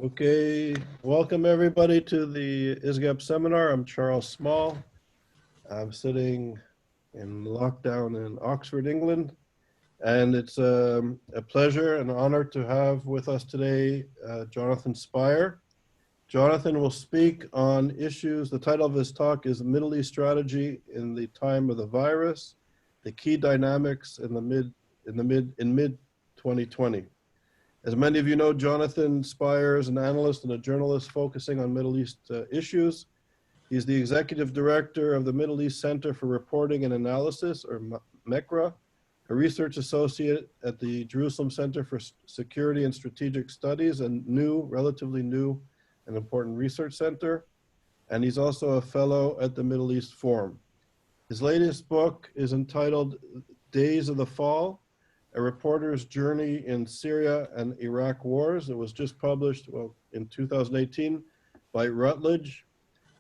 Okay, welcome everybody to the ISGAP seminar. I'm Charles Small. I'm sitting in lockdown in Oxford, England, and it's a pleasure and honor to have with us today Jonathan Spire. Jonathan will speak on issues. The title of his talk is Middle East Strategy in the Time of the Virus, the Key Dynamics in mid-2020. As many of you know, Jonathan Spire is an analyst and a journalist focusing on Middle East issues. He's the executive director of the Middle East Center for Reporting and Analysis, or MECRA, a research associate at the Jerusalem Center for Security and Strategic Studies, a relatively new and important research center. And he's also a fellow at the Middle East Forum. His latest book is entitled Days of the Fall, A Reporter's Journey in Syria and Iraq Wars. It was just published in 2018 by Routledge,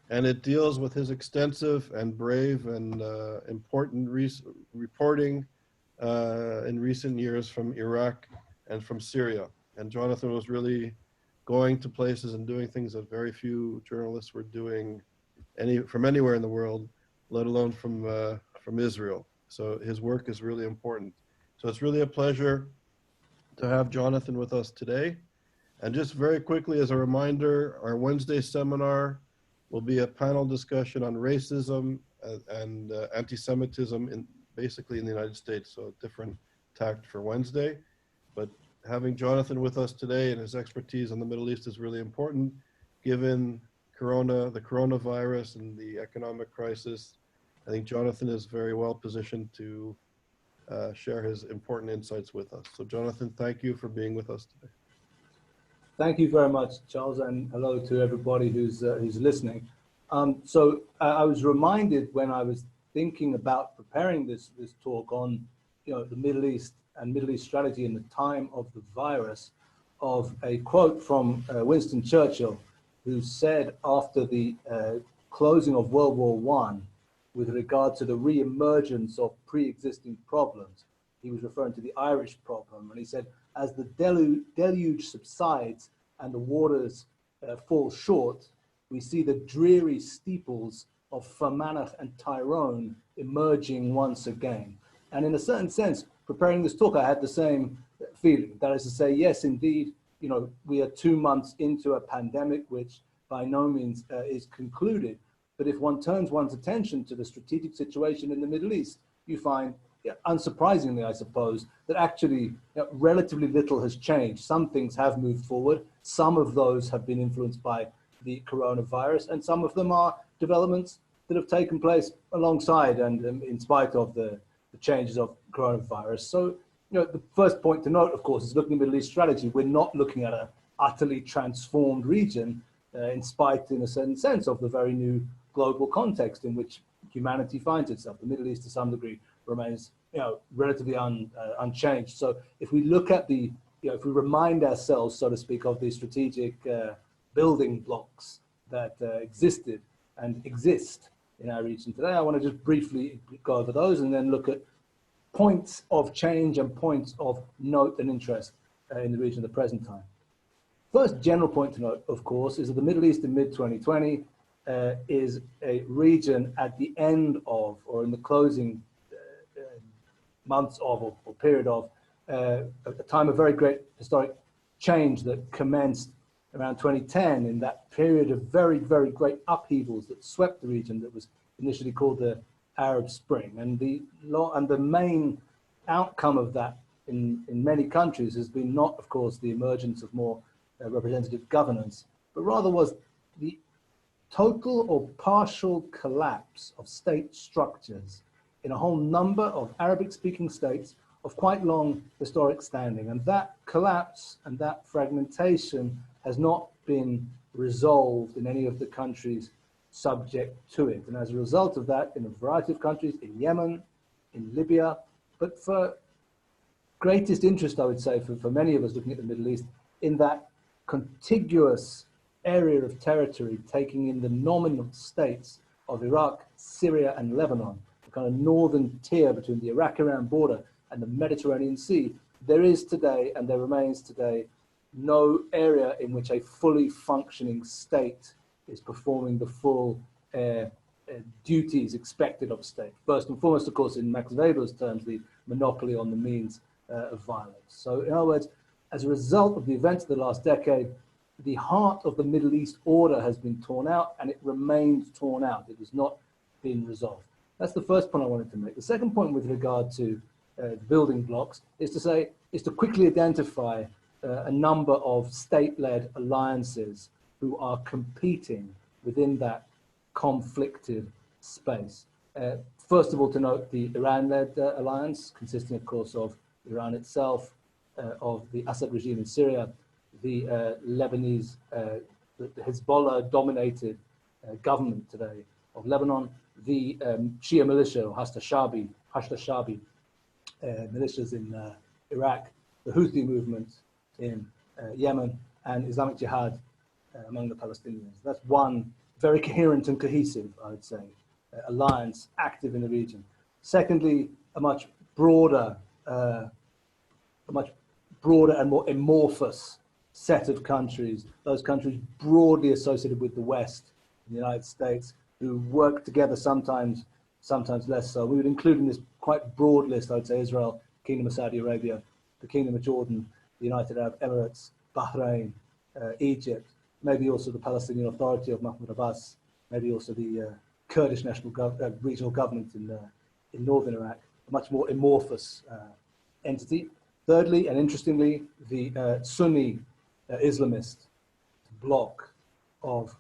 and it deals with his extensive and brave and important reporting in recent years from Iraq and from Syria. And Jonathan was really going to places and doing things that very few journalists were doing from anywhere in the world, let alone from Israel. So his work is really important. So it's really a pleasure to have Jonathan with us today. And just very quickly as a reminder, our Wednesday seminar will be a panel discussion on racism and anti-Semitism basically in the United States. So a different tact for Wednesday. But having Jonathan with us today and his expertise on the Middle East is really important given the coronavirus and the economic crisis. I think Jonathan is very well positioned to share his important insights with us. So Jonathan, thank you for being with us today. Thank you very much, Charles, and hello to everybody who's listening. So I was reminded when I was thinking about preparing this talk on the Middle East and Middle East strategy in the time of the virus, of a quote from Winston Churchill, who said after the closing of World War I, with regard to the re-emergence of pre-existing problems. He was referring to the Irish problem, and he said, as the deluge subsides and the waters fall short, we see the dreary steeples of Fermanagh and Tyrone emerging once again. And in a certain sense, preparing this talk, I had the same feeling. That is to say, yes, indeed, we are 2 months into a pandemic, which by no means is concluded. But if one turns one's attention to the strategic situation in the Middle East, you find, unsurprisingly, I suppose, that actually relatively little has changed. Some things have moved forward. Some of those have been influenced by the coronavirus, and some of them are developments that have taken place alongside and in spite of the changes of coronavirus. So, the first point to note, of course, is looking at Middle East strategy. We're not looking at an utterly transformed region, in spite, in a certain sense, of the very new global context in which humanity finds itself. The Middle East, to some degree, remains, relatively unchanged. So, if we look at if we remind ourselves, so to speak, of the strategic building blocks that existed and exist in our region today, I want to just briefly go over those and then look at points of change and points of note and interest in the region at the present time. First general point to note, of course, is that the Middle East in mid-2020 is a region at the end of, or in the closing months of, or period of, a time of very great historic change that commenced around 2010 in that period of very, very great upheavals that swept the region that was initially called the Arab Spring. And the main outcome of that in many countries has been not, of course, the emergence of more representative governance, but rather was the total or partial collapse of state structures in a whole number of Arabic-speaking states of quite long historic standing. And that collapse and that fragmentation has not been resolved in any of the countries subject to it. And as a result of that, in a variety of countries, in Yemen, in Libya, but for greatest interest, I would say, for many of us looking at the Middle East, in that contiguous area of territory taking in the nominal states of Iraq, Syria, and Lebanon, the kind of northern tier between the Iraq-Iran border and the Mediterranean Sea, there is today, and there remains today, no area in which a fully functioning state is performing the full duties expected of a state. First and foremost, of course, in Max Weber's terms, the monopoly on the means of violence. So in other words, as a result of the events of the last decade, the heart of the Middle East order has been torn out, and it remains torn out. It has not been resolved. That's the first point I wanted to make. The second point with regard to the building blocks is to quickly identify a number of state-led alliances who are competing within that conflicted space. First of all, to note the Iran-led alliance, consisting, of course, of Iran itself, of the Assad regime in Syria, the Lebanese, the Hezbollah dominated government today of Lebanon, the Shia militia, or Hashd al-Shabi militias in Iraq, the Houthi movement in Yemen, and Islamic Jihad among the Palestinians. That's one very coherent and cohesive, I would say, alliance active in the region. Secondly, a much broader and more amorphous set of countries, those countries broadly associated with the West, the United States, who work together sometimes less so. We would include in this quite broad list, I would say, Israel, Kingdom of Saudi Arabia, the Kingdom of Jordan, the United Arab Emirates, Bahrain, Egypt, maybe also the Palestinian Authority of Mahmoud Abbas, maybe also the Kurdish regional government in northern Iraq, a much more amorphous entity. Thirdly, and interestingly, the Sunni Islamist bloc of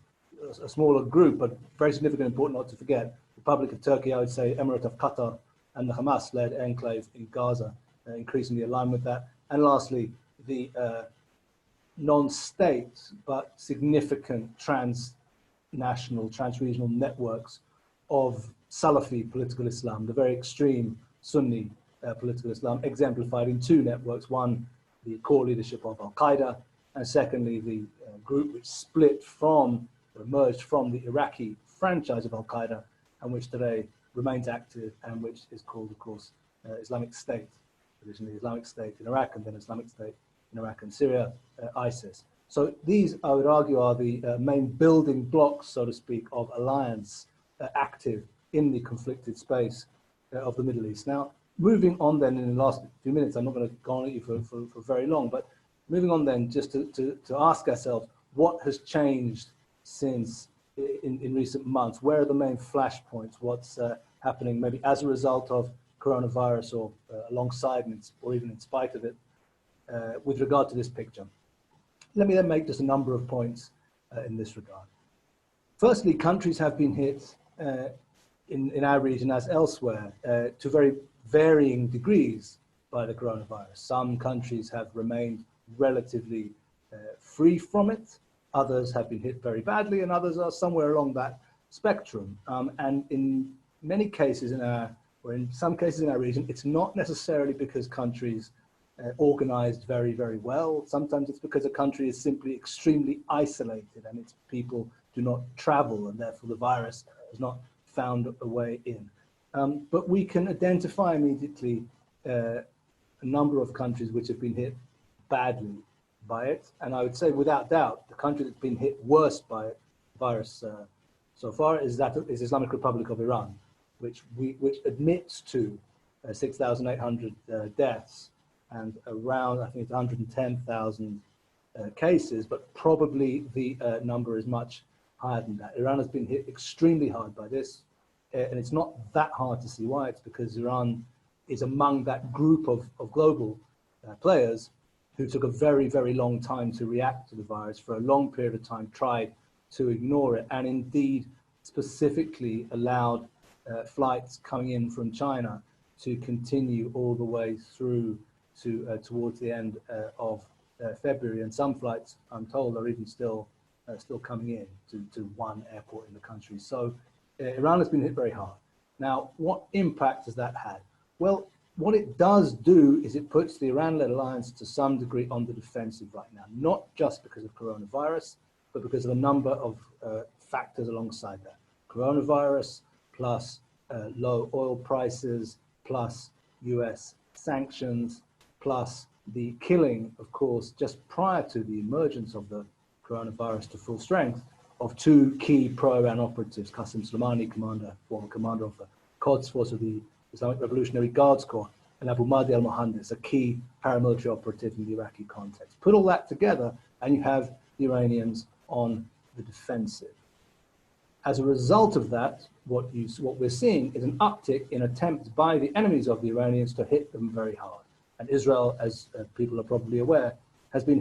a smaller group, but very significant, important not to forget, Republic of Turkey, I would say, Emirate of Qatar, and the Hamas-led enclave in Gaza, increasingly aligned with that. And lastly, the non-state but significant transnational, transregional networks of Salafi political Islam, the very extreme Sunni political Islam, exemplified in two networks. One, the core leadership of Al-Qaeda, and secondly, the group which split from, or emerged from the Iraqi franchise of Al-Qaeda, and which today remains active, and which is called, of course, Islamic State, originally Islamic State in Iraq, and then Islamic State in Iraq and Syria, ISIS. So these, I would argue, are the main building blocks, so to speak, of alliance active in the conflicted space of the Middle East. Now, moving on then in the last few minutes, I'm not going to go on at you for very long, but moving on then just to ask ourselves, what has changed since in recent months? Where are the main flashpoints? What's happening maybe as a result of coronavirus or alongside or even in spite of it with regard to this picture? Let me then make just a number of points in this regard. Firstly, countries have been hit in our region as elsewhere to very varying degrees by the coronavirus. Some countries have remained relatively free from it. Others have been hit very badly, and others are somewhere along that spectrum. And in many cases in some cases in our region, it's not necessarily because countries organized very, very well. Sometimes it's because a country is simply extremely isolated and its people do not travel, and therefore the virus has not found a way in. But we can identify immediately a number of countries which have been hit badly by it. And I would say without doubt, the country that's been hit worst by it, virus so far is Islamic Republic of Iran, which admits to 6,800 deaths and around, I think it's 110,000 cases, but probably the number is much higher than that. Iran has been hit extremely hard by this, and it's not that hard to see why. It's because Iran is among that group of global players who took a very, very long time to react to the virus, for a long period of time tried to ignore it, and indeed specifically allowed flights coming in from China to continue all the way through to towards the end of February. And some flights, I'm told, are even still coming in to one airport in the country. So Iran has been hit very hard. Now, what impact has that had? Well, what it does do is it puts the Iran-led alliance to some degree on the defensive right now, not just because of coronavirus, but because of a number of factors alongside that. Coronavirus plus low oil prices, plus US sanctions, plus the killing, of course, just prior to the emergence of the coronavirus to full strength, of two key pro-Iran operatives, Qasem Soleimani, former commander of the Quds Force of the Islamic Revolutionary Guards Corps, and Abu Mahdi al-Mohandes, a key paramilitary operative in the Iraqi context. Put all that together, and you have the Iranians on the defensive. As a result of that, what we're seeing is an uptick in attempts by the enemies of the Iranians to hit them very hard. And Israel, as people are probably aware, has been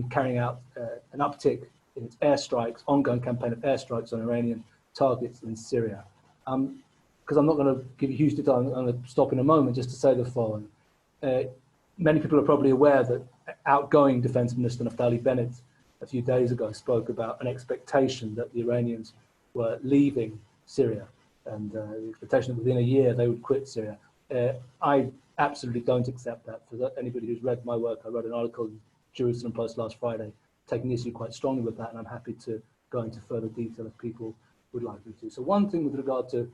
carrying out an uptick in its airstrikes, ongoing campaign of airstrikes on Iranian targets in Syria. Because I'm not going to give you huge detail, I'm going to stop in a moment just to say the following. Many people are probably aware that outgoing Defense Minister Naftali Bennett a few days ago spoke about an expectation that the Iranians were leaving Syria and the expectation that within a year they would quit Syria. I absolutely don't accept that. For anybody who's read my work, I wrote an article in Jerusalem Post last Friday taking issue quite strongly with that, and I'm happy to go into further detail if people would like me to. So one thing with regard to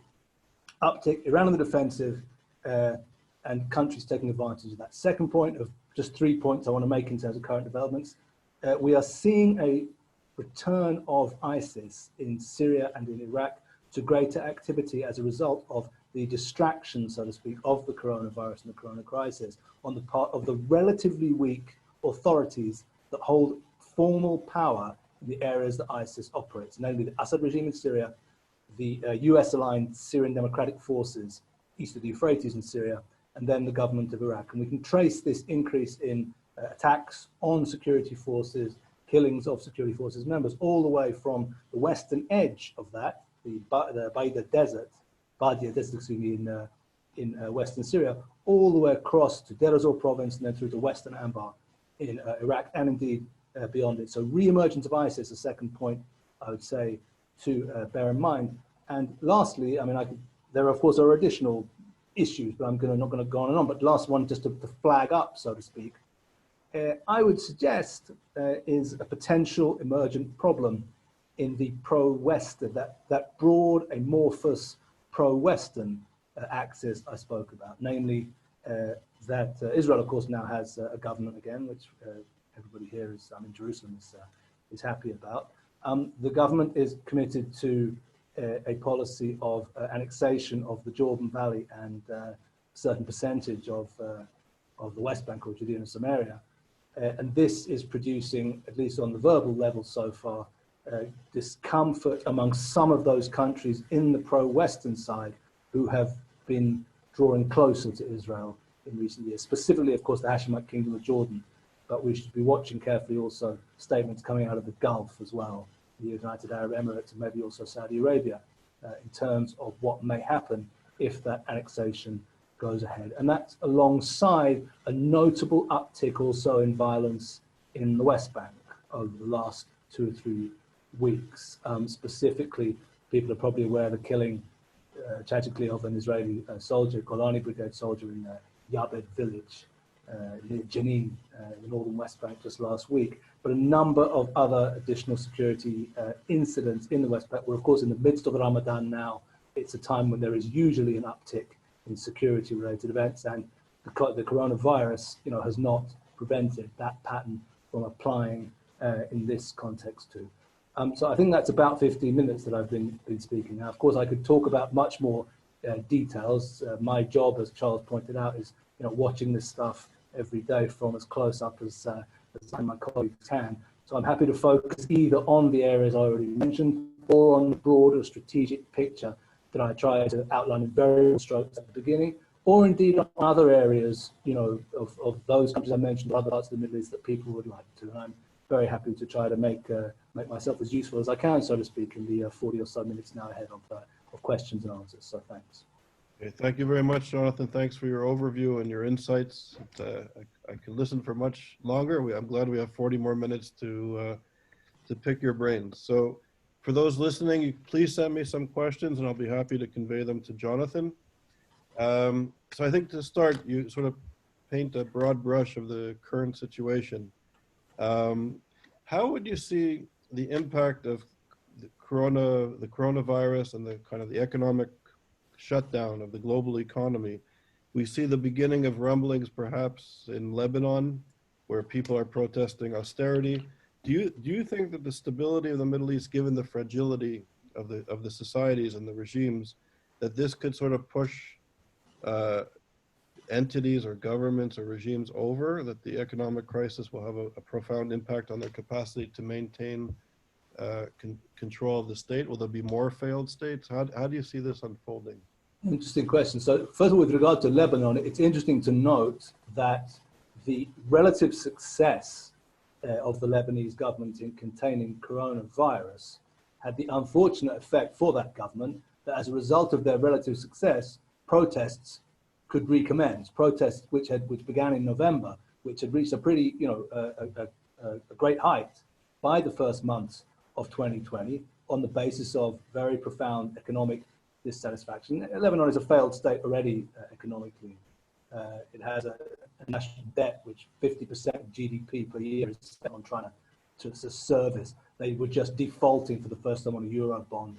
uptick, Iran on the defensive, and countries taking advantage of that. Second point of just 3 points I want to make in terms of current developments. We are seeing a return of ISIS in Syria and in Iraq to greater activity as a result of the distraction, so to speak, of the coronavirus and the corona crisis on the part of the relatively weak authorities that hold formal power in the areas that ISIS operates, namely the Assad regime in Syria, the US-aligned Syrian Democratic Forces east of the Euphrates in Syria, and then the government of Iraq. And we can trace this increase in attacks on security forces, killings of security forces members, all the way from the western edge of that, the Baida Desert, in western Syria, all the way across to Deir ez-Zor province and then through to western Anbar in Iraq, and indeed beyond it. So re-emergence of ISIS, a second point I would say to bear in mind. And lastly, I mean, there of course are additional issues, but I'm not going to go on and on. But last one, just to flag up, so to speak, I would suggest is a potential emergent problem in the pro-Western, that broad amorphous pro-Western axis I spoke about, namely that Israel, of course, now has a government again, which everybody here is, in Jerusalem is happy about. The government is committed to a policy of annexation of the Jordan Valley and a certain percentage of the West Bank or Judea and Samaria. And this is producing, at least on the verbal level so far, discomfort amongst some of those countries in the pro-Western side who have been drawing closer to Israel in recent years, specifically, of course, the Hashemite Kingdom of Jordan. But we should be watching carefully also statements coming out of the Gulf as well, the United Arab Emirates and maybe also Saudi Arabia, in terms of what may happen if that annexation goes ahead. And that's alongside a notable uptick also in violence in the West Bank over the last 2 or 3 weeks. Specifically, people are probably aware of the killing, tragically, of an Israeli soldier, Golani Brigade soldier in Yabed village near Jenin, in the northern West Bank just last week. But a number of other additional security incidents in the West Bank. We're, of course, in the midst of Ramadan now. It's a time when there is usually an uptick in security-related events, and the coronavirus, has not prevented that pattern from applying in this context too. So I think that's about 15 minutes that I've been speaking. Now, of course, I could talk about much more details. My job, as Charles pointed out, is watching this stuff every day from as close up as my colleagues can. So I'm happy to focus either on the areas I already mentioned or on the broader strategic picture that I try to outline in very strokes at the beginning, or indeed on other areas, of those countries I mentioned, other parts of the Middle East that people would like to. And I'm very happy to try to make myself as useful as I can, so to speak, in the 40 or so minutes now ahead of questions and answers. So thanks. Okay, thank you very much, Jonathan. Thanks for your overview and your insights. I can listen for much longer. I'm glad we have 40 more minutes to pick your brains. So for those listening, please send me some questions and I'll be happy to convey them to Jonathan. So I think to start, you sort of paint a broad brush of the current situation. How would you see the impact of the coronavirus and the kind of the economic shutdown of the global economy We see the beginning of rumblings perhaps in Lebanon, where people are protesting austerity. Do you think that the stability of the Middle East, given the fragility of the societies and the regimes, that this could sort of push entities or governments or regimes over, that the economic crisis will have a profound impact on their capacity to maintain control of the state? Will there be more failed states? How do you see this unfolding? Interesting question. So first of all, with regard to Lebanon, it's interesting to note that the relative success of the Lebanese government in containing coronavirus had the unfortunate effect for that government that as a result of their relative success, protests could recommence. Protests which began in November, which had reached a pretty, a great height by the first months of 2020 on the basis of very profound economic dissatisfaction. Lebanon is a failed state already economically. It has a national debt which 50% of GDP per year is spent on trying to service. They were just defaulting for the first time on a Euro bond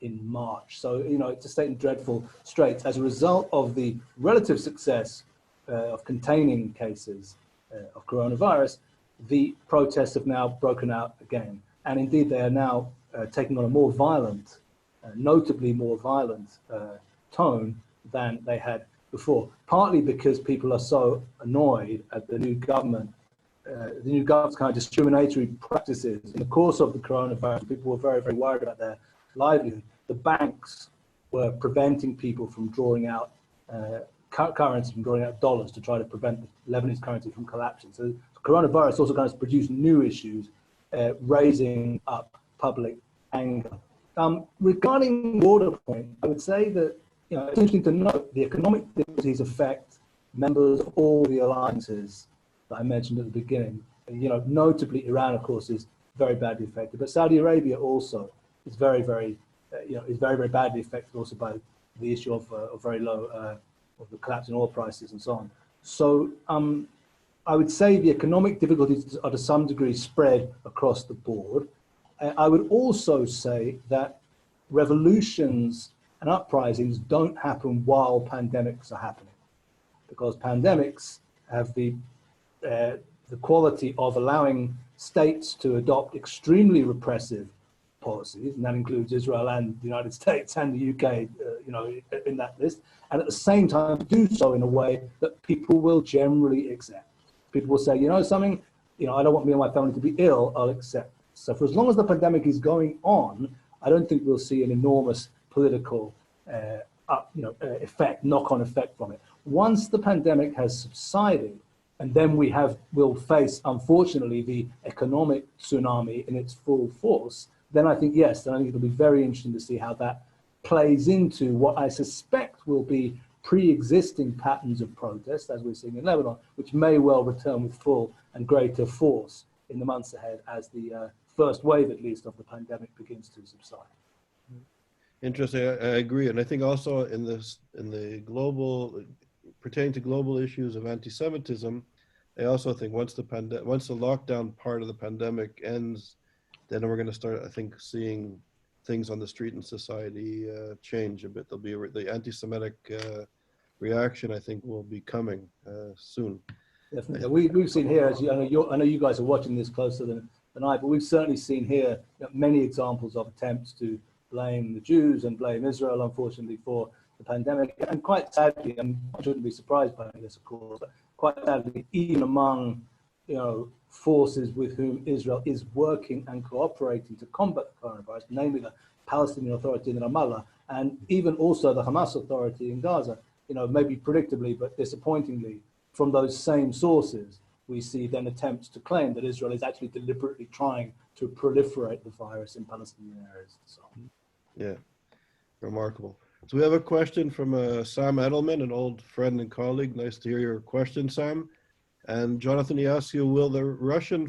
in March. So, it's a state in dreadful straits. As a result of the relative success of containing cases of coronavirus, the protests have now broken out again. And indeed, they are now taking on a more violent, notably more violent tone than they had before, partly because people are so annoyed at the new government, the new government's kind of discriminatory practices. In the course of the coronavirus, people were very, very worried about their livelihood. The banks were preventing people from drawing out currency, from drawing out dollars to try to prevent the Lebanese currency from collapsing. So coronavirus also kind of produced new issues, raising up public anger. Regarding border point, I would say that it's interesting to note the economic difficulties affect members of all the alliances that I mentioned at the beginning. Notably Iran, of course, is very badly affected, but Saudi Arabia also is very, very, very badly affected also by the issue of very low, of the collapse in oil prices and so on. So I would say the economic difficulties are to some degree spread across the board. I would also say that revolutions and uprisings don't happen while pandemics are happening, because pandemics have the quality of allowing states to adopt extremely repressive policies, and that includes Israel and the United States and the UK, in that list, and at the same time do so in a way that people will generally accept. People will say, something, I don't want me and my family to be ill, I'll accept. So for as long as the pandemic is going on, I don't think we'll see an enormous political effect, knock-on effect from it. Once the pandemic has subsided, and then we'll face, unfortunately, the economic tsunami in its full force, then I think, yes, then I think it'll be very interesting to see how that plays into what I suspect will be pre-existing patterns of protest, as we're seeing in Lebanon, which may well return with full and greater force in the months ahead as the first wave, at least, of the pandemic begins to subside. Interesting. I agree, and I think also in the global, pertaining to global issues of anti-Semitism, I also think once the lockdown part of the pandemic ends, then we're going to start, I think, seeing things on the street in society change a bit. There'll be the anti-Semitic reaction, I think, will be coming soon. Definitely. We've seen here, as I know you guys are watching this closer than I, but we've certainly seen here many examples of attempts to blame the Jews and blame Israel, unfortunately, for the pandemic. And quite sadly, and I shouldn't be surprised by this, of course, but quite sadly, even among forces with whom Israel is working and cooperating to combat the coronavirus, namely the Palestinian Authority in Ramallah, and even also the Hamas Authority in Gaza, maybe predictably but disappointingly, from those same sources, we see then attempts to claim that Israel is actually deliberately trying to proliferate the virus in Palestinian areas and so on. Yeah, remarkable. So we have a question from Sam Edelman, an old friend and colleague. Nice to hear your question, Sam. And Jonathan, he asks you, will Russia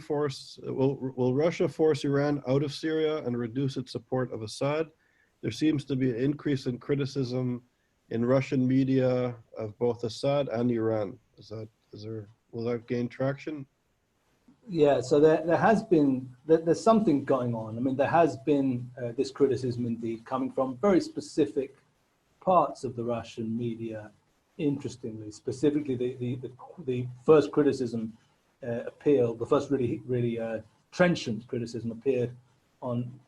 force Iran out of Syria and reduce its support of Assad? There seems to be an increase in criticism in Russian media of both Assad and Iran. Will that gain traction? Yeah, so there's something going on. I mean, there has been this criticism indeed coming from very specific parts of the Russian media interestingly, specifically the first criticism appealed, the first really trenchant criticism appeared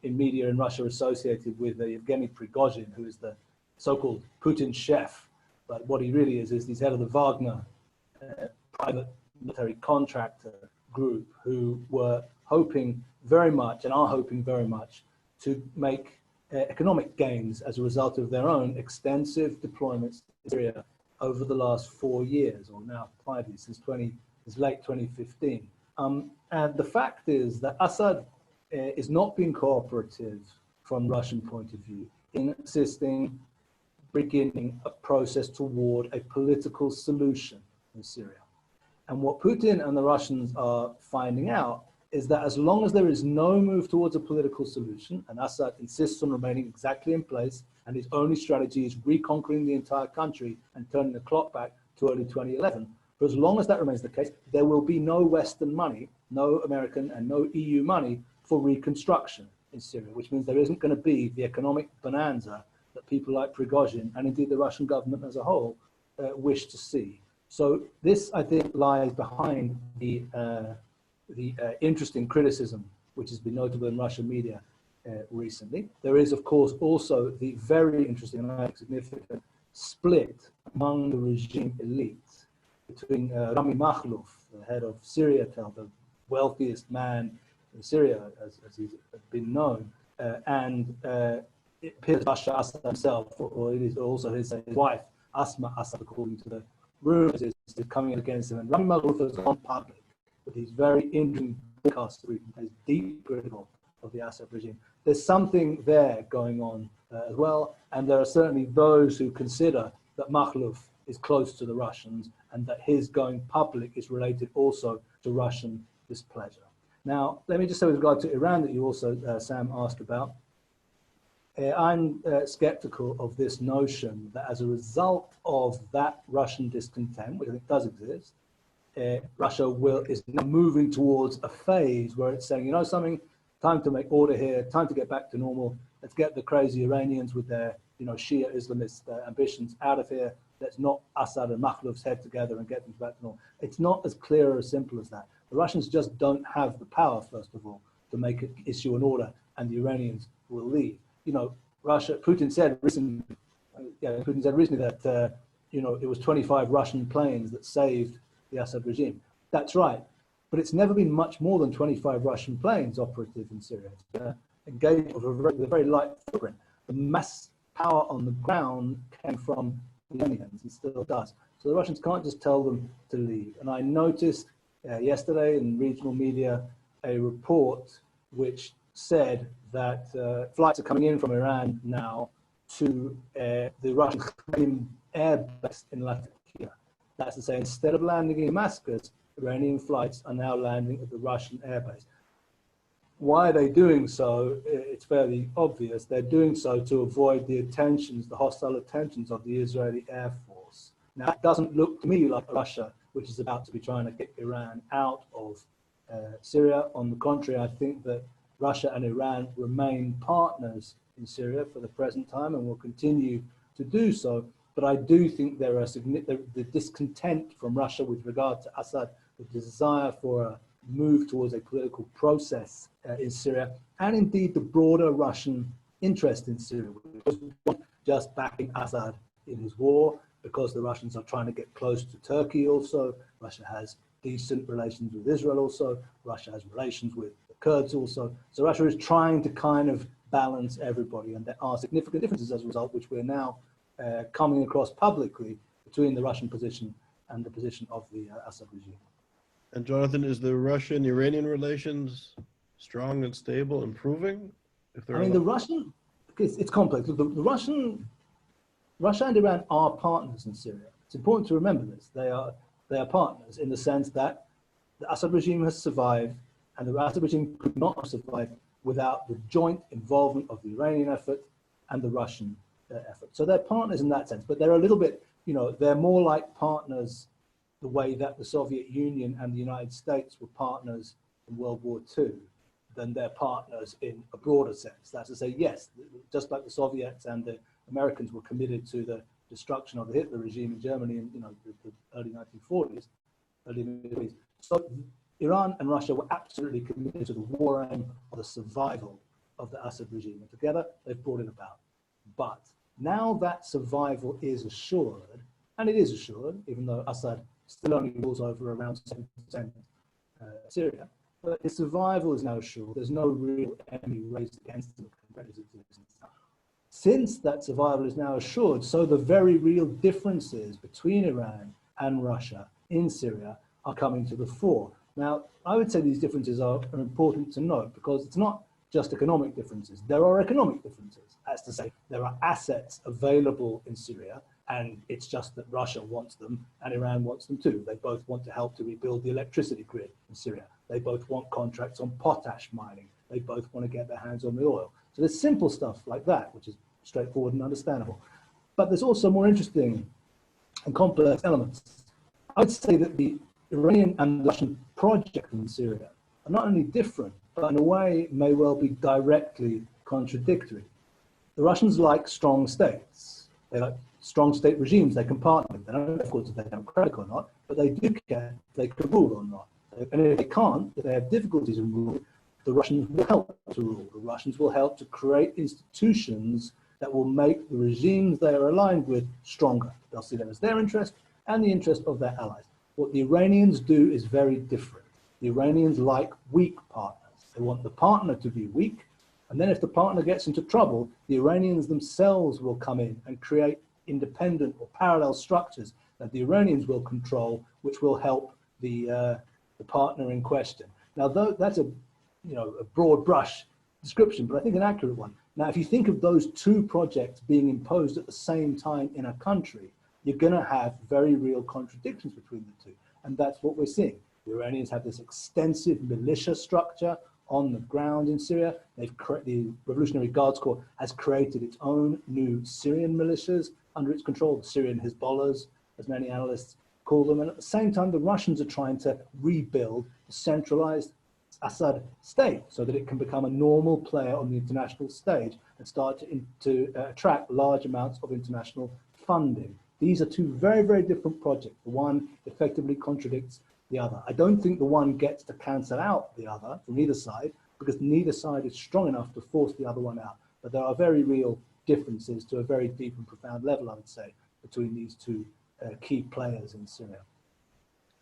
in media in Russia associated with Yevgeny Prigozhin, who is the so-called Putin chef. But what he really is he's head of the Wagner private military contractor group, who were hoping very much and are hoping very much to make economic gains as a result of their own extensive deployments in Syria over the last 4 years, or now 5 years, since late 2015. And the fact is that Assad is not being cooperative from Russian point of view in assisting beginning a process toward a political solution in Syria. And what Putin and the Russians are finding out is that as long as there is no move towards a political solution, and Assad insists on remaining exactly in place, and his only strategy is reconquering the entire country and turning the clock back to early 2011, for as long as that remains the case, there will be no Western money, no American and no EU money for reconstruction in Syria, which means there isn't going to be the economic bonanza that people like Prigozhin and indeed the Russian government as a whole wish to see. So this, I think, lies behind the interesting criticism which has been notable in Russian media recently. There is, of course, also the very interesting and significant split among the regime elite between Rami Makhluf, the head of Syria, the wealthiest man in Syria, as he's been known, and it appears Bashar Assad himself, or it is also his wife, Asma Assad, according to the rumors, is coming against him. And Rami Makhluf has gone public with these very interesting podcasts where he is deeply critical of the Assad regime. There's something there going on as well, and there are certainly those who consider that Makhluf is close to the Russians and that his going public is related also to Russian displeasure. Now, let me just say with regard to Iran that you also, Sam, asked about. I'm skeptical of this notion that as a result of that Russian discontent, which I think does exist, Russia is now moving towards a phase where it's saying, you know something, time to make order here, time to get back to normal. Let's get the crazy Iranians with their, Shia Islamist ambitions out of here. Let's knock Assad and Makhluf's head together and get them back to normal. It's not as clear or as simple as that. The Russians just don't have the power, first of all, to issue an order, and the Iranians will leave. Putin said recently that, it was 25 Russian planes that saved the Assad regime. That's right. But it's never been much more than 25 Russian planes operative in Syria. It's been engaged with a very light footprint. The mass power on the ground came from the Iranians and still does. So the Russians can't just tell them to leave. And I noticed yesterday in regional media a report which said that flights are coming in from Iran now to the Russian air base in Latakia. That's to say, instead of landing in Damascus, Iranian flights are now landing at the Russian airbase. Why are they doing so? It's fairly obvious. They're doing so to avoid the hostile attentions of the Israeli Air Force. Now, it doesn't look to me like Russia, which is about to be trying to kick Iran out of Syria. On the contrary, I think that Russia and Iran remain partners in Syria for the present time and will continue to do so. But I do think there are the discontent from Russia with regard to Assad, the desire for a move towards a political process in Syria, and indeed the broader Russian interest in Syria, because we want just backing Assad in his war, because the Russians are trying to get close to Turkey also. Russia has decent relations with Israel also. Russia has relations with the Kurds also. So Russia is trying to kind of balance everybody, and there are significant differences as a result, which we're now coming across publicly between the Russian position and the position of the Assad regime. And Jonathan, is the Russian-Iranian relations strong and stable, improving? It's complex. Russia and Iran are partners in Syria. It's important to remember this. They are partners in the sense that the Assad regime has survived, and the Assad regime could not have survived without the joint involvement of the Iranian effort and the Russian effort. So they're partners in that sense, but they're a little bit, they're more like partners the way that the Soviet Union and the United States were partners in World War II than they're partners in a broader sense. That's to say, yes, just like the Soviets and the Americans were committed to the destruction of the Hitler regime in Germany in the early 1940s, early mid-20s. So Iran and Russia were absolutely committed to the war aim of the survival of the Assad regime, and together they've brought it about. But now that survival is assured, and it is assured, even though Assad still only rules over around 7% Syria, but his survival is now assured. There's no real enemy raised against him. Since that survival is now assured, so the very real differences between Iran and Russia in Syria are coming to the fore. Now, I would say these differences are important to note because it's not just economic differences. There are economic differences. As to say, there are assets available in Syria, and it's just that Russia wants them and Iran wants them too. They both want to help to rebuild the electricity grid in Syria. They both want contracts on potash mining. They both want to get their hands on the oil. So there's simple stuff like that, which is straightforward and understandable. But there's also more interesting and complex elements. I'd say that the Iranian and Russian project in Syria are not only different, but in a way may well be directly contradictory. The Russians like strong states. They like strong state regimes they can partner with. They don't know, of course, if they're democratic or not, but they do care if they can rule or not. And if they can't, if they have difficulties in ruling, the Russians will help to rule. The Russians will help to create institutions that will make the regimes they are aligned with stronger. They'll see them as their interest and the interest of their allies. What the Iranians do is very different. The Iranians like weak partners. They want the partner to be weak, and then if the partner gets into trouble, the Iranians themselves will come in and create independent or parallel structures that the Iranians will control, which will help the partner in question. Now, though that's a broad brush description, but I think an accurate one. Now, if you think of those two projects being imposed at the same time in a country, you're going to have very real contradictions between the two. And that's what we're seeing. The Iranians have this extensive militia structure on the ground in Syria. The Revolutionary Guards Corps has created its own new Syrian militias under its control, the Syrian Hezbollahs, as many analysts call them. And at the same time, the Russians are trying to rebuild a centralized Assad state so that it can become a normal player on the international stage and start to attract large amounts of international funding. These are two very, very different projects. The one effectively contradicts the other. I don't think the one gets to cancel out the other from either side because neither side is strong enough to force the other one out. But there are very real differences to a very deep and profound level, I would say, between these two key players in Syria.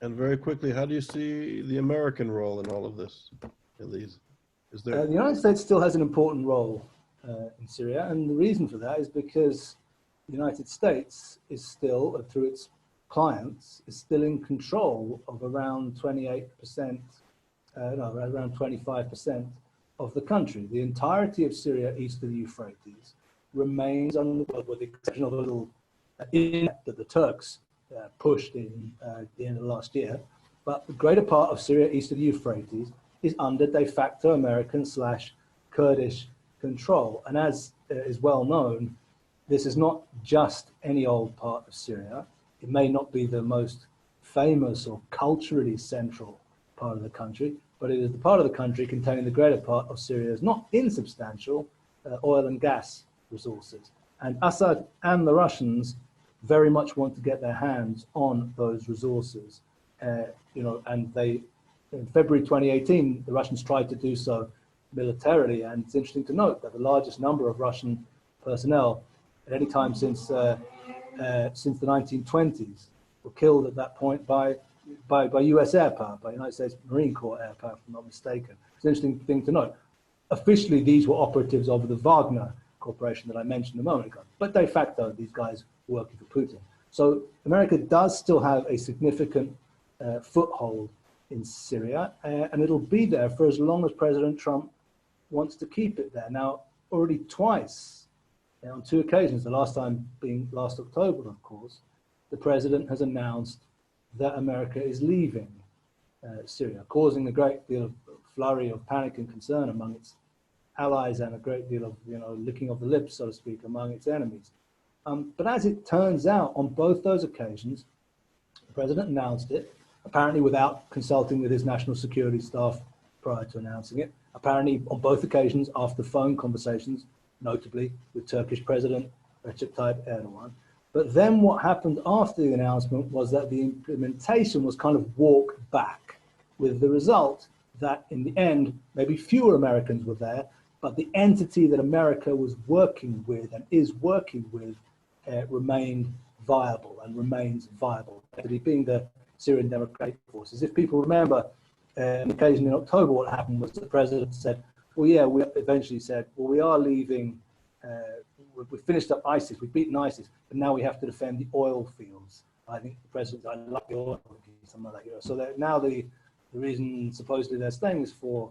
And very quickly, how do you see the American role in all of this, Elise? Is there... The United States still has an important role in Syria, and the reason for that is because the United States is still, through its clients, is still in control of around 28%, around 25% of the country. The entirety of Syria east of the Euphrates remains under, with the exception of a little that the Turks pushed in the end of last year, but the greater part of Syria east of the Euphrates is under de facto American/Kurdish control. And as is well known, this is not just any old part of Syria. It may not be the most famous or culturally central part of the country, but it is the part of the country containing the greater part of Syria's not insubstantial oil and gas resources. And Assad and the Russians very much want to get their hands on those resources. And they, in February 2018, the Russians tried to do so militarily. And it's interesting to note that the largest number of Russian personnel at any time since the 1920s were killed at that point by US air power, by United States Marine Corps air power, if I'm not mistaken. It's an interesting thing to note. Officially, these were operatives of the Wagner Corporation that I mentioned a moment ago, but de facto, these guys were working for Putin. So America does still have a significant foothold in Syria, and it'll be there for as long as President Trump wants to keep it there. Now, already twice, on two occasions, the last time being last October, of course, the president has announced that America is leaving Syria, causing a great deal of flurry of panic and concern among its allies and a great deal of licking of the lips, so to speak, among its enemies. But as it turns out, on both those occasions, the president announced it, apparently without consulting with his national security staff prior to announcing it, apparently on both occasions after phone conversations, notably with Turkish President Recep Tayyip Erdogan. But then what happened after the announcement was that the implementation was kind of walked back, with the result that in the end, maybe fewer Americans were there, but the entity that America was working with and is working with remained viable and remains viable, being the Syrian Democratic Forces. If people remember, on occasion in October, what happened was the president said, well, yeah, we eventually said, well, we are leaving, we finished up ISIS, we've beaten ISIS, but now we have to defend the oil fields. I think the president, I like the oil, something like that. So that now the reason supposedly they're staying is for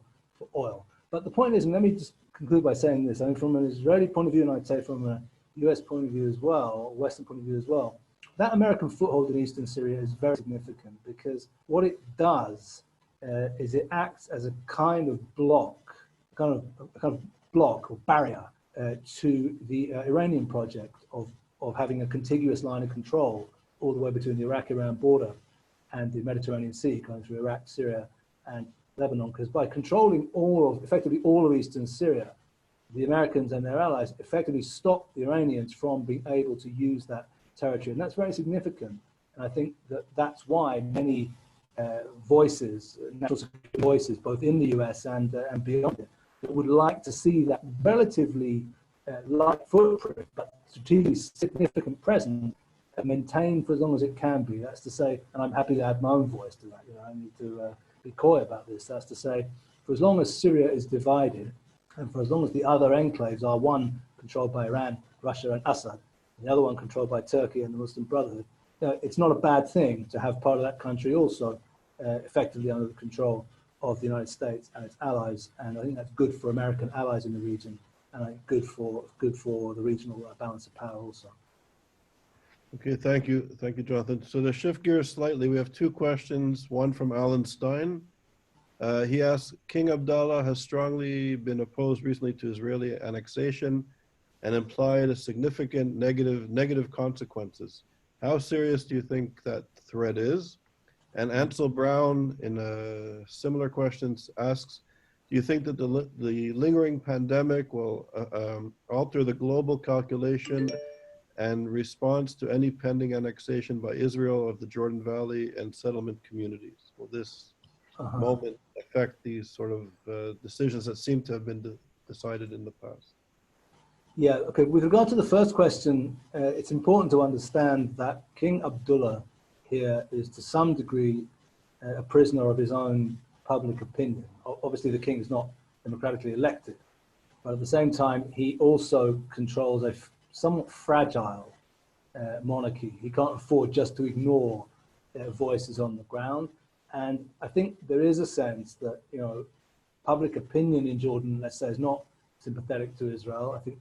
oil. But the point is, and let me just conclude by saying this, I mean, from an Israeli point of view, and I'd say from a US point of view as well, Western point of view as well, that American foothold in eastern Syria is very significant, because what it does is it acts as a kind of block, a kind of block or barrier to the Iranian project of having a contiguous line of control all the way between the Iraq-Iran border and the Mediterranean Sea, going through Iraq, Syria, and Lebanon. Because by controlling effectively all of eastern Syria, the Americans and their allies effectively stop the Iranians from being able to use that territory, and that's very significant. And I think that that's why many voices, national security voices, both in the US and beyond it, that would like to see that relatively light footprint, but strategically significant presence maintained for as long as it can be. That's to say, and I'm happy to add my own voice to that. You know, I need to be coy about this. That's to say, for as long as Syria is divided, and for as long as the other enclaves are, one controlled by Iran, Russia, and Assad, and the other one controlled by Turkey and the Muslim Brotherhood, it's not a bad thing to have part of that country also effectively under the control of the United States and its allies. And I think that's good for American allies in the region, and I think good for the regional balance of power also. Okay, thank you, Jonathan. So to shift gears slightly, we have two questions. One from Alan Stein. He asks, King Abdullah has strongly been opposed recently to Israeli annexation and implied a significant negative consequences. How serious do you think that threat is? And Ansel Brown, in a similar question, asks, do you think that the lingering pandemic will alter the global calculation and response to any pending annexation by Israel of the Jordan Valley and settlement communities? Will this moment affect these sort of decisions that seem to have been decided in the past? Yeah, okay. With regard to the first question, it's important to understand that King Abdullah here is to some degree a prisoner of his own public opinion. Obviously, the king is not democratically elected, but at the same time, he also controls a somewhat fragile monarchy. He can't afford just to ignore voices on the ground. And I think there is a sense that, you know, public opinion in Jordan, let's say, is not sympathetic to Israel. I think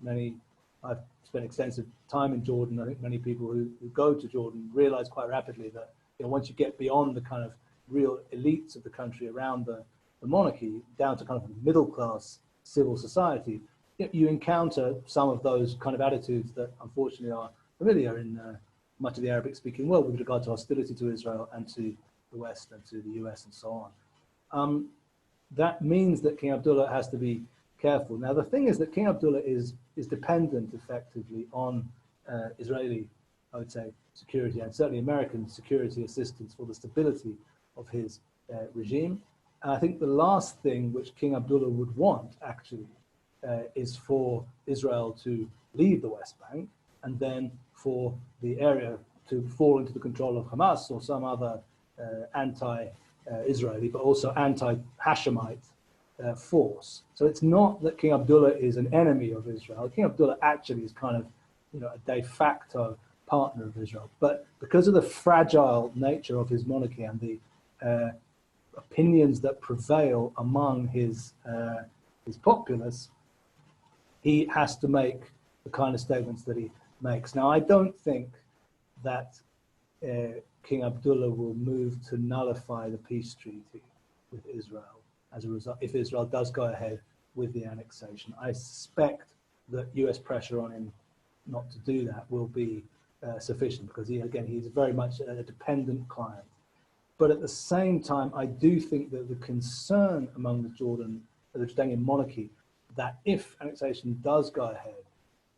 I've spent extensive time in Jordan. I think many people who go to Jordan realize quite rapidly that, you know, once you get beyond the kind of real elites of the country around the monarchy, down to kind of middle class civil society, you encounter some of those kind of attitudes that unfortunately are familiar in much of the Arabic speaking world with regard to hostility to Israel and to the West and to the US and so on. That means that King Abdullah has to be careful. Now, the thing is that King Abdullah is dependent effectively on Israeli, I would say, security and certainly American security assistance for the stability of his regime. And I think the last thing which King Abdullah would want actually is for Israel to leave the West Bank and then for the area to fall into the control of Hamas or some other anti-Israeli, but also anti-Hashemite force. So it's not that King Abdullah is an enemy of Israel. King Abdullah actually is kind of, you know, a de facto partner of Israel. But because of the fragile nature of his monarchy and the opinions that prevail among his populace, he has to make the kind of statements that he makes. Now, I don't think that King Abdullah will move to nullify the peace treaty with Israel as a result, if Israel does go ahead with the annexation. I suspect that US pressure on him not to do that will be sufficient, because he's very much a dependent client. But at the same time, I do think that the concern among the Jordanian monarchy, that if annexation does go ahead,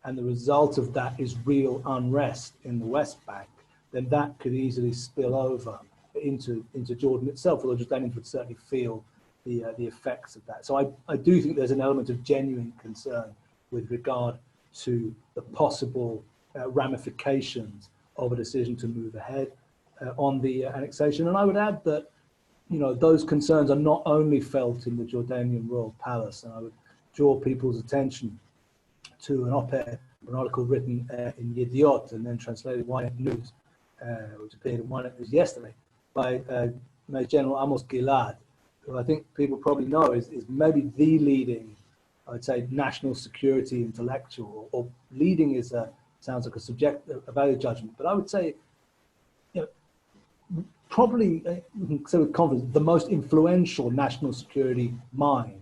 and the result of that is real unrest in the West Bank, then that could easily spill over into Jordan itself, although Jordanians would certainly feel the effects of that. So I do think there's an element of genuine concern with regard to the possible ramifications of a decision to move ahead on the annexation. And I would add that, you know, those concerns are not only felt in the Jordanian royal palace, and I would draw people's attention to an op-ed, an article written in Yediot and then translated in Ynet News, which appeared in Ynet News yesterday, by Major General Amos Gilad, who I think people probably know is maybe the leading, I'd say, national security intellectual, or leading is sounds like a value judgment, but I would say, you know, probably, we can say with confidence, the most influential national security mind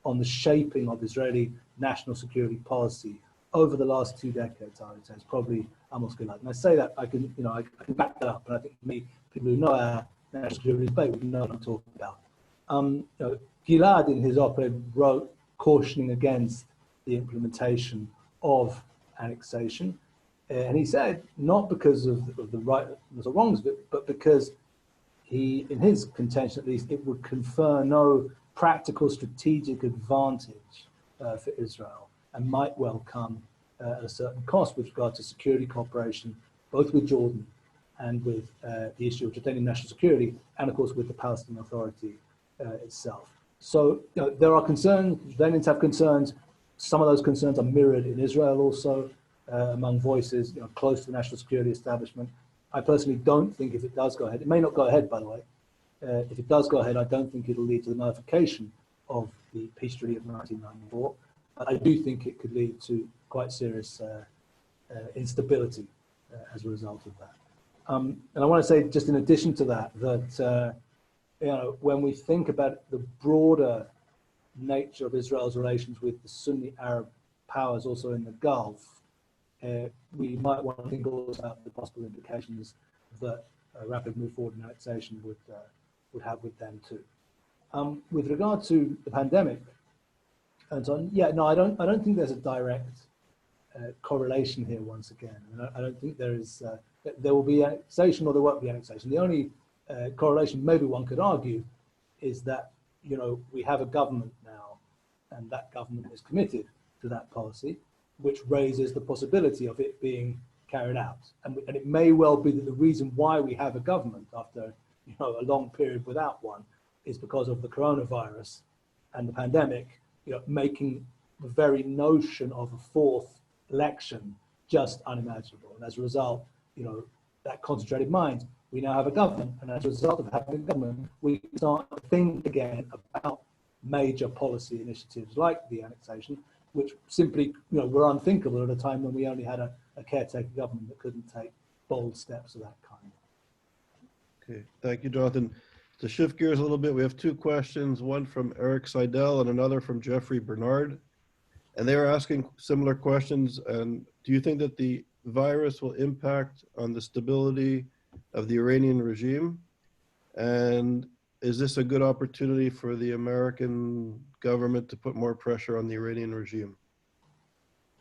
on the shaping of Israeli national security policy over the last 2 decades, I would say, is probably Amos Gilad. And I say that, I can back that up, and I think people who know our national security debate would know what I'm talking about. You know, Gilad, in his op-ed, wrote cautioning against the implementation of annexation, and he said not because of the right or wrongs of it, but because he, in his contention at least, it would confer no practical strategic advantage for Israel, and might well come at a certain cost with regard to security cooperation, both with Jordan and with the issue of Jordanian national security, and of course with the Palestinian Authority itself. So, you know, there are concerns, Jordanians have concerns. Some of those concerns are mirrored in Israel also, among voices, you know, close to the national security establishment. I personally don't think, if it does go ahead, it may not go ahead, by the way, if it does go ahead, I don't think it'll lead to the nullification of the peace treaty of 1994. But I do think it could lead to quite serious instability as a result of that. And I want to say, just in addition to that, that you know, when we think about the broader nature of Israel's relations with the Sunni Arab powers also in the Gulf, we might want to think also about the possible implications that a rapid move forward in annexation would have with them too. With regard to the pandemic and so on, yeah, no, I don't think there's a direct correlation here once again. I don't think there is, there will be annexation or there won't be annexation. The only correlation maybe one could argue is that, you know, we have a government now, and that government is committed to that policy, which raises the possibility of it being carried out. And it may well be that the reason why we have a government after, you know, a long period without one is because of the coronavirus and the pandemic, you know, making the very notion of a fourth election just unimaginable. And as a result, you know, that concentrated mind, we now have a government, and as a result of having a government, we can start to think again about major policy initiatives like the annexation, which simply, you know, were unthinkable at a time when we only had a caretaker government that couldn't take bold steps of that kind. Okay, thank you, Jonathan. To shift gears a little bit, we have two questions, one from Eric Seidel and another from Jeffrey Bernard. And they are asking similar questions. And do you think that the virus will impact on the stability of the Iranian regime? And is this a good opportunity for the American government to put more pressure on the Iranian regime?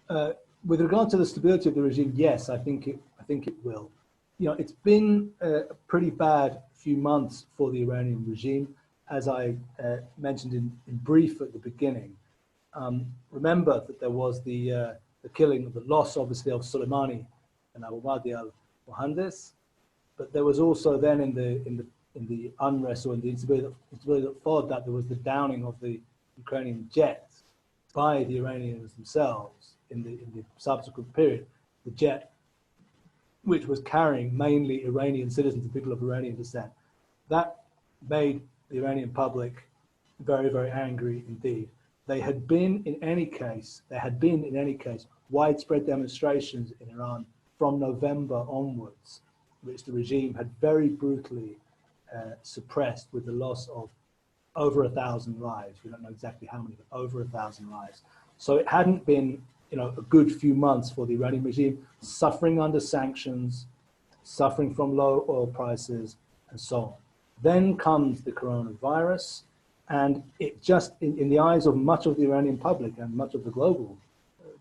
With regard to the stability of the regime, yes, I think it will. You know, it's been a pretty bad few months for the Iranian regime, as I mentioned in brief at the beginning. Remember that there was the killing, the loss, obviously, of Soleimani and Abu Mahdi al-Mohandes, but there was also then in the unrest or in the instability that followed that, there was the downing of the Ukrainian jet by the Iranians themselves in the subsequent period. The jet, which was carrying mainly Iranian citizens and people of Iranian descent, that made the Iranian public very, very angry indeed. There had been in any case widespread demonstrations in Iran from November onwards, which the regime had very brutally suppressed, with the loss of over 1,000 lives. We don't know exactly how many, but over 1,000 lives. So it hadn't been, you know, a good few months for the Iranian regime, suffering under sanctions, suffering from low oil prices, and so on. Then comes the coronavirus, and it just, in the eyes of much of the Iranian public and much of the global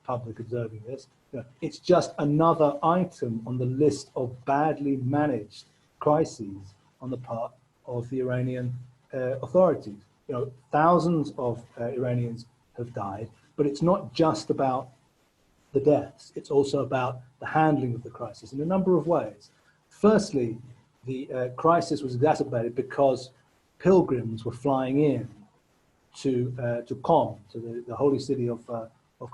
public observing this. It's just another item on the list of badly managed crises on the part of the Iranian authorities. Thousands of Iranians have died, but it's not just about the deaths. It's also about the handling of the crisis in a number of ways. Firstly, the crisis was exacerbated because pilgrims were flying in to Qom, to the holy city of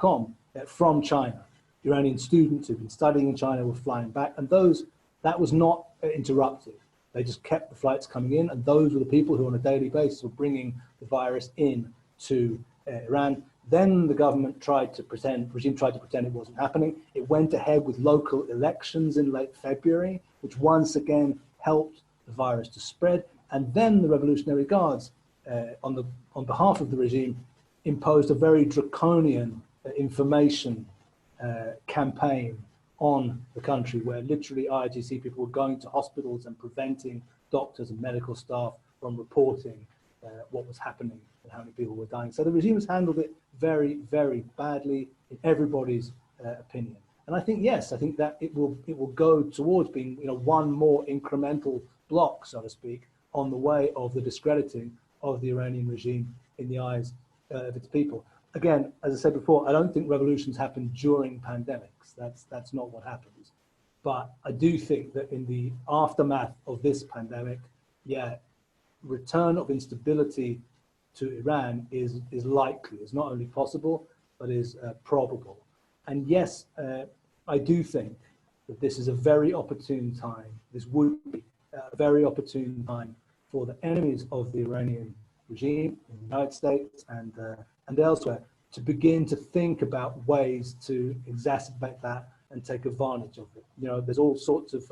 Qom, from China. Iranian students who've been studying in China were flying back, and that was not interrupted. They just kept the flights coming in, and those were the people who on a daily basis were bringing the virus in to Iran. Then the regime tried to pretend it wasn't happening. It went ahead with local elections in late February, which once again helped the virus to spread. And then the Revolutionary Guards, on behalf of the regime, imposed a very draconian information campaign on the country, where literally IRGC people were going to hospitals and preventing doctors and medical staff from reporting what was happening and how many people were dying. So the regime has handled it very, very badly in everybody's opinion. And I think, yes, I think that it will go towards being, one more incremental block, so to speak, on the way of the discrediting of the Iranian regime in the eyes of its people. Again, as I said before, I don't think revolutions happen during pandemics. That's not what happens. But I do think that in the aftermath of this pandemic, return of instability to Iran is likely. It's not only possible, but is probable. And yes, I do think that this is a very opportune time. This would be a very opportune time for the enemies of the Iranian regime in the United States and elsewhere to begin to think about ways to exacerbate that and take advantage of it. There's all sorts of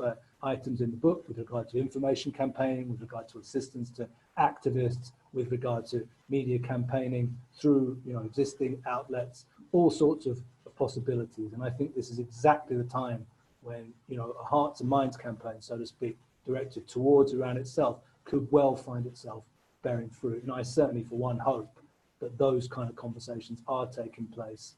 items in the book with regard to information campaigning, with regard to assistance to activists, with regard to media campaigning through existing outlets, all sorts of possibilities. And I think this is exactly the time when a hearts and minds campaign, so to speak, directed towards Iran itself could well find itself bearing fruit. And I certainly, for one, hope that those kind of conversations are taking place,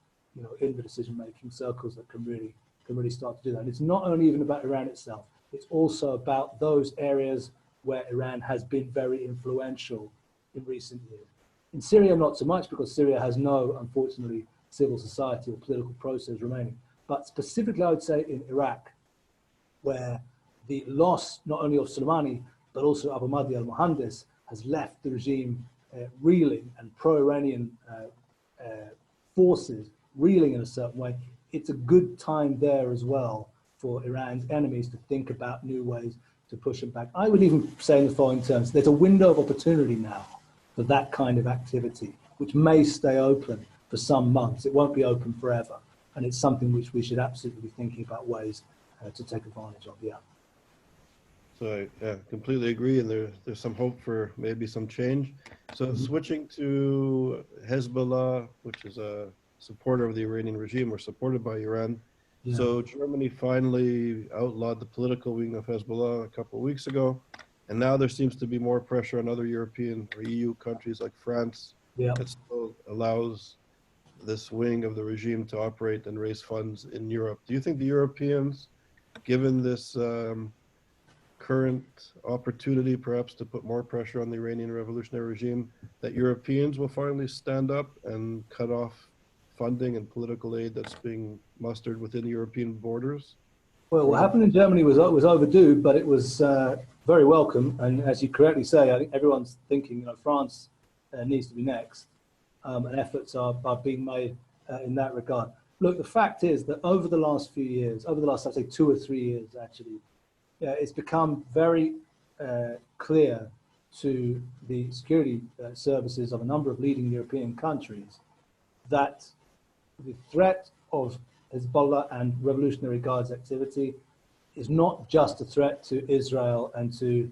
in the decision-making circles that can really start to do that. And it's not only even about Iran itself; it's also about those areas where Iran has been very influential in recent years. In Syria, not so much, because Syria has no, unfortunately, civil society or political process remaining. But specifically, I would say in Iraq, where the loss not only of Tsunami, but also Abu Mahdi al-Mohandes has left the regime reeling and pro-Iranian forces reeling in a certain way. It's a good time there as well for Iran's enemies to think about new ways to push them back. I would even say in the following terms, there's a window of opportunity now for that kind of activity, which may stay open for some months. It won't be open forever. And it's something which we should absolutely be thinking about ways to take advantage of, So I completely agree, and there's some hope for maybe some change. So switching to Hezbollah, which is a supporter of the Iranian regime, or supported by Iran. So Germany finally outlawed the political wing of Hezbollah a couple of weeks ago, and now there seems to be more pressure on other European or EU countries like France that still allows this wing of the regime to operate and raise funds in Europe. Do you think the Europeans, given this current opportunity perhaps to put more pressure on the Iranian revolutionary regime, that Europeans will finally stand up and cut off funding and political aid that's being mustered within European borders? Well, what happened in Germany was overdue, but it was very welcome. And as you correctly say, I think everyone's thinking, France needs to be next, and efforts are being made in that regard. Look, the fact is that over the last few years, over the last, I'd say 2 or 3 years actually, it's become very clear to the security services of a number of leading European countries that the threat of Hezbollah and Revolutionary Guards activity is not just a threat to Israel and to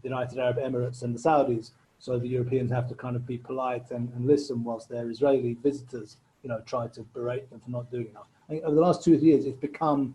the United Arab Emirates and the Saudis. So the Europeans have to kind of be polite and listen whilst their Israeli visitors, try to berate them for not doing enough. I think over the last 2 or 3 years, it's become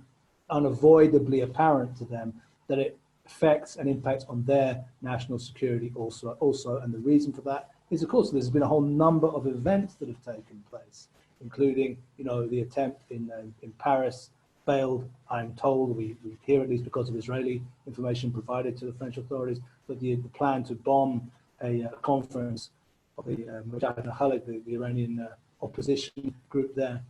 unavoidably apparent to them that it affects and impacts on their national security also. And the reason for that is, of course, there's been a whole number of events that have taken place including, the attempt in Paris failed, I'm told, we hear at least because of Israeli information provided to the French authorities, but the plan to bomb a conference of the the Iranian opposition group there,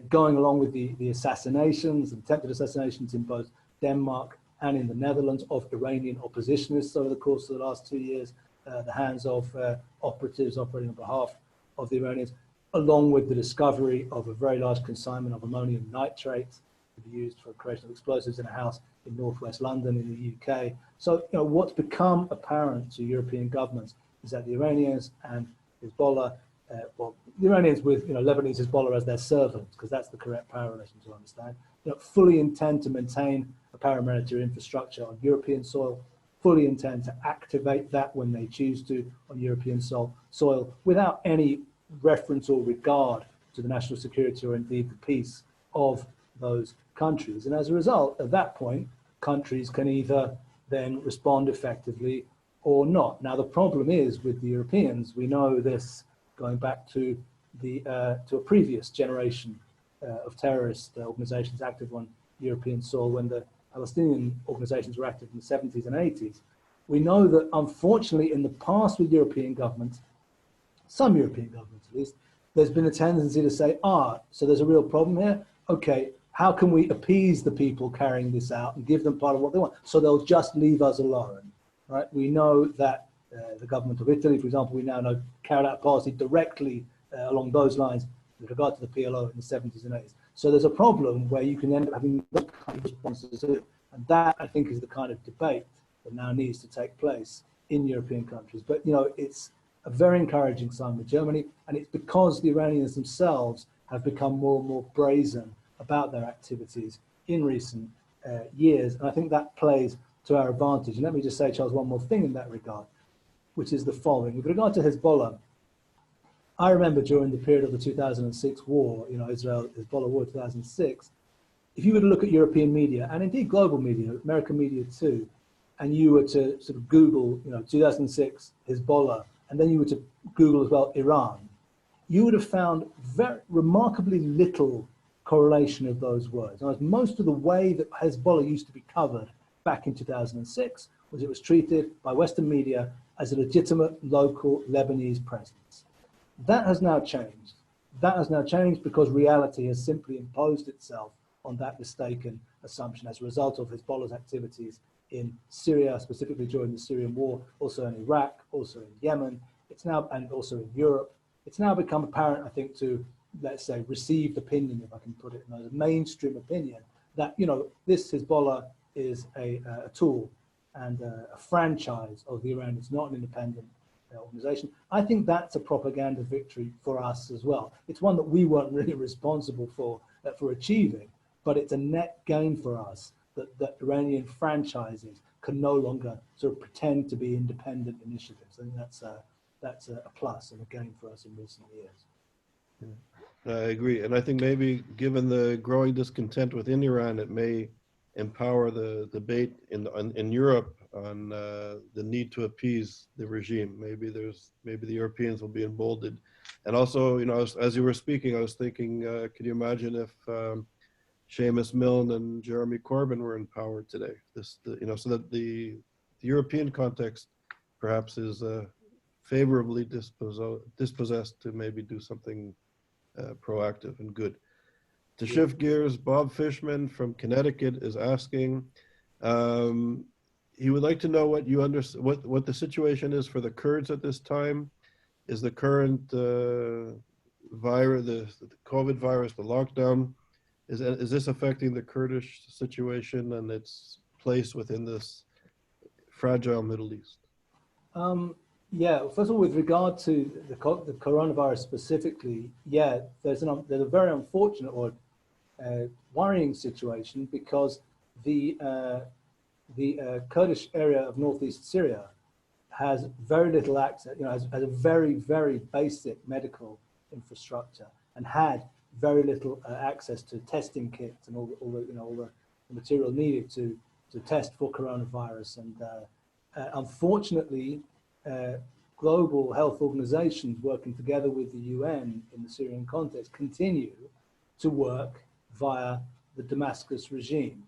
going along with the assassinations, attempted assassinations in both Denmark and in the Netherlands of Iranian oppositionists over the course of the last 2 years, the hands of operatives operating on behalf of the Iranians, along with the discovery of a very large consignment of ammonium nitrate to be used for creation of explosives in a house in northwest London in the UK. So, what's become apparent to European governments is that the Iranians and Hezbollah, the Iranians with Lebanese Hezbollah as their servants, because that's the correct power relation to understand, fully intend to maintain a paramilitary infrastructure on European soil, fully intend to activate that when they choose to on European soil without any reference or regard to the national security or indeed the peace of those countries. And as a result, at that point, countries can either then respond effectively or not. Now, the problem is with the Europeans, we know this going back to a previous generation of terrorist organizations active on European soil when the Palestinian organizations were active in the 70s and 80s. We know that unfortunately in the past with European governments, some European governments at least, there's been a tendency to say, so there's a real problem here. Okay, how can we appease the people carrying this out and give them part of what they want? So they'll just leave us alone, right? We know that the government of Italy, for example, we now know carried out policy directly along those lines with regard to the PLO in the 70s and 80s. So there's a problem where you can end up having those kind of responses too. And that, I think, is the kind of debate that now needs to take place in European countries. But, it's a very encouraging sign with Germany, and it's because the Iranians themselves have become more and more brazen about their activities in recent years. And I think that plays to our advantage. And let me just say, Charles, one more thing in that regard, which is the following. With regard to Hezbollah, I remember during the period of the 2006 war, Israel-Hezbollah war 2006, if you were to look at European media, and indeed global media, American media too, and you were to sort of Google, 2006 Hezbollah, and then you were to Google as well Iran, you would have found very remarkably little correlation of those words. Now, most of the way that Hezbollah used to be covered back in 2006 was it was treated by Western media as a legitimate local Lebanese presence. That has now changed. That has now changed because reality has simply imposed itself on that mistaken assumption as a result of Hezbollah's activities in Syria, specifically during the Syrian war, also in Iraq, also in Yemen, and also in Europe. It's now become apparent, I think, to, let's say, received opinion, if I can put it in a mainstream opinion, that, this Hezbollah is a tool and a franchise of the Iran. It's not an independent organization. I think that's a propaganda victory for us as well. It's one that we weren't really responsible for achieving, but it's a net gain for us that Iranian franchises can no longer sort of pretend to be independent initiatives. I think that's a plus and a gain for us in recent years. I agree. And I think maybe given the growing discontent within Iran, it may empower the debate in Europe on the need to appease the regime. Maybe the Europeans will be emboldened. And also, as you were speaking, I was thinking, could you imagine if Seamus Milne and Jeremy Corbyn were in power today? So that the European context perhaps is favorably dispossessed to maybe do something proactive and good. To shift gears, Bob Fishman from Connecticut is asking, he would like to know what what the situation is for the Kurds at this time. Is the current virus, the COVID virus, the lockdown, is this affecting the Kurdish situation and its place within this fragile Middle East? Yeah, first of all, with regard to the coronavirus specifically, there's a very unfortunate or worrying situation because the Kurdish area of northeast Syria has very little access, has a very, very basic medical infrastructure and had very little access to testing kits and all the material needed to test for coronavirus. And unfortunately, global health organizations working together with the UN in the Syrian context continue to work via the Damascus regime.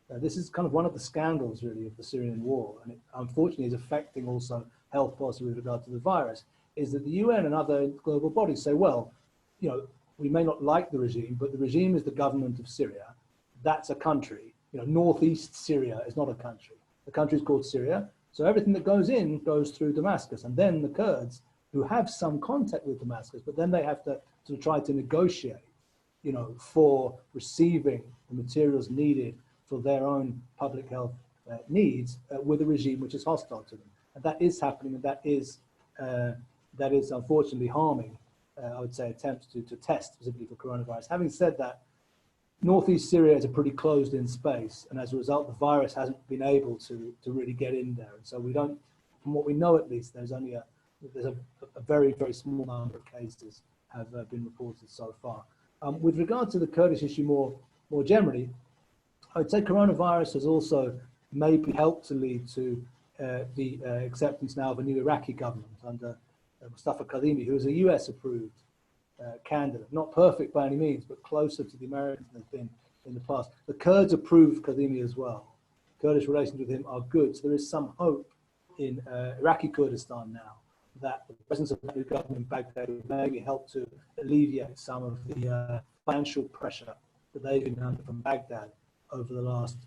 This is kind of one of the scandals, really, of the Syrian war, and it unfortunately is affecting also health policy with regard to the virus, is that the UN and other global bodies say, well, you know, we may not like the regime, but the regime is the government of Syria. That's a country. You know, northeast Syria is not a country. The country is called Syria. So everything that goes in goes through Damascus. And then the Kurds, who have some contact with Damascus, but then they have to try to negotiate, you know, for receiving the materials needed for their own public health needs with a regime which is hostile to them. And that is happening, and that is unfortunately harming, I would say, attempts to test specifically for coronavirus. Having said that, northeast Syria is a pretty closed-in space, and as a result, the virus hasn't been able to really get in there. And so we don't, from what we know at least, there's a very, very small number of cases have been reported so far. With regard to the Kurdish issue more generally, I would say coronavirus has also maybe helped to lead to the acceptance now of a new Iraqi government under Mustafa Kadhimi, who is a US-approved candidate. Not perfect by any means, but closer to the Americans than they've been in the past. The Kurds approved Kadhimi as well. Kurdish relations with him are good. So there is some hope in Iraqi Kurdistan now that the presence of the new government in Baghdad will maybe help to alleviate some of the financial pressure that they've been under from Baghdad over the last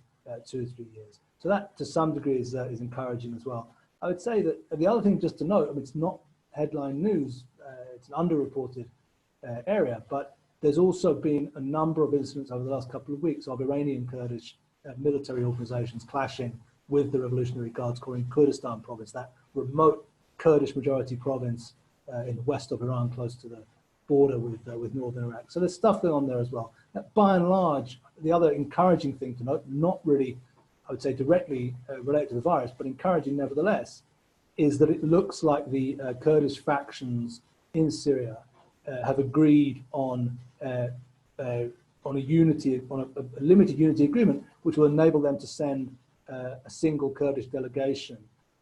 2 or 3 years. So that, to some degree, is encouraging as well. I would say that the other thing just to note, I mean, it's not headline news, it's an underreported area, but there's also been a number of incidents over the last couple of weeks of Iranian Kurdish military organizations clashing with the Revolutionary Guards Corps in Kurdistan province, that remote Kurdish majority province in the west of Iran, close to the border with northern Iraq. So there's stuff going on there as well. By and large, the other encouraging thing to note, not really, I would say, directly related to the virus, but encouraging nevertheless, is that it looks like the Kurdish factions in Syria have agreed on a limited unity agreement, which will enable them to send a single Kurdish delegation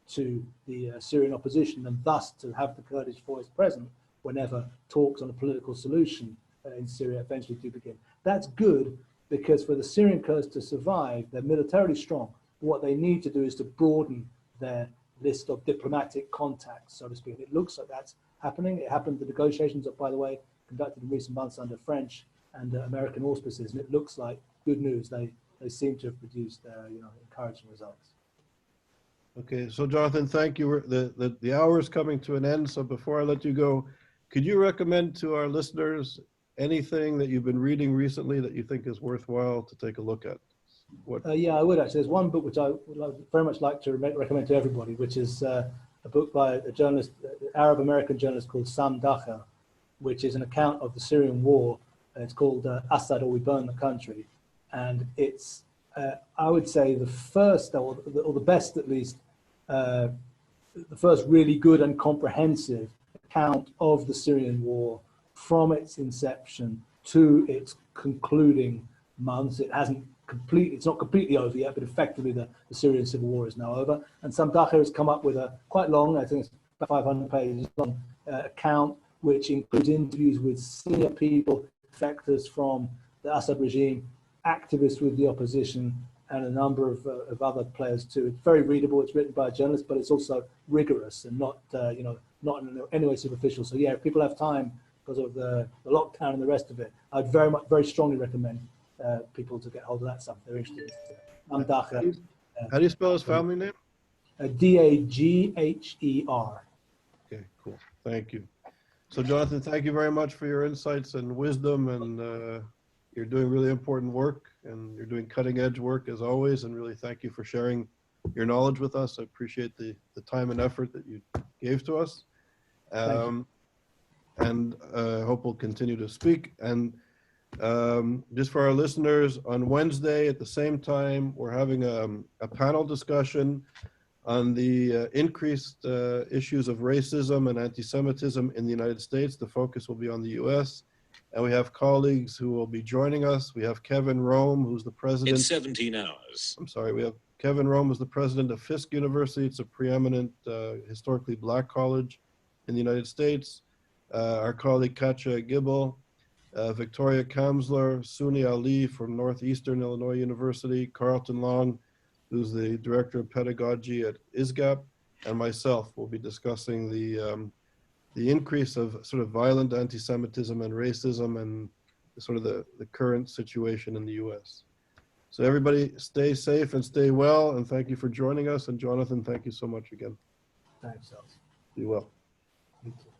to the Syrian opposition, and thus to have the Kurdish voice present whenever talks on a political solution in Syria eventually do begin. That's good, because for the Syrian Kurds to survive, they're militarily strong. What they need to do is to broaden their list of diplomatic contacts, so to speak. It looks like that's happening. It happened, the negotiations are, by the way, conducted in recent months under French and American auspices, and it looks like good news. They seem to have produced encouraging results. Okay, so Jonathan, thank you. The hour is coming to an end, so before I let you go, could you recommend to our listeners anything that you've been reading recently that you think is worthwhile to take a look at? Yeah, I would actually. There's one book which I would very much like to recommend to everybody, which is a book by a journalist, Arab-American journalist called Sam Dacher, which is an account of the Syrian war. It's called Assad or We Burn the Country. And it's, I would say, the first, or the best at least, the first really good and comprehensive account of the Syrian war from its inception to its concluding months. It's not completely over yet, but effectively the Syrian civil war is now over. And Sam Dacher has come up with a quite long, I think it's about 500 pages long, account, which includes interviews with senior people, defectors from the Assad regime, activists with the opposition, and a number of other players too. It's very readable. It's written by a journalist, but it's also rigorous and not not in any way superficial. So yeah, if people have time because of the lockdown and the rest of it, I'd very strongly recommend people to get hold of that stuff. They're interested. How do you spell his family name? Dagher. Okay, cool. Thank you. So Jonathan, thank you very much for your insights and wisdom, and you're doing really important work, and you're doing cutting edge work as always, and really thank you for sharing your knowledge with us. I appreciate the time and effort that you gave to us, and hope we'll continue to speak. And just for our listeners, on Wednesday at the same time, we're having a panel discussion on the increased issues of racism and anti-Semitism in the United States. The focus will be on the US. And we have colleagues who will be joining us. We have Kevin Rome, who's the president. It's 17 hours. I'm sorry, we have Kevin Rome, who's the president of Fisk University. It's a preeminent, historically black college in the United States, our colleague Katja Gibble, Victoria Kamsler, Suni Ali from Northeastern Illinois University, Carlton Long, who's the Director of Pedagogy at ISGAP, and myself will be discussing the increase of sort of violent anti-Semitism and racism and sort of the current situation in the US. So everybody stay safe and stay well, and thank you for joining us. And Jonathan, thank you so much again. Thanks, Charles. Be well. You too.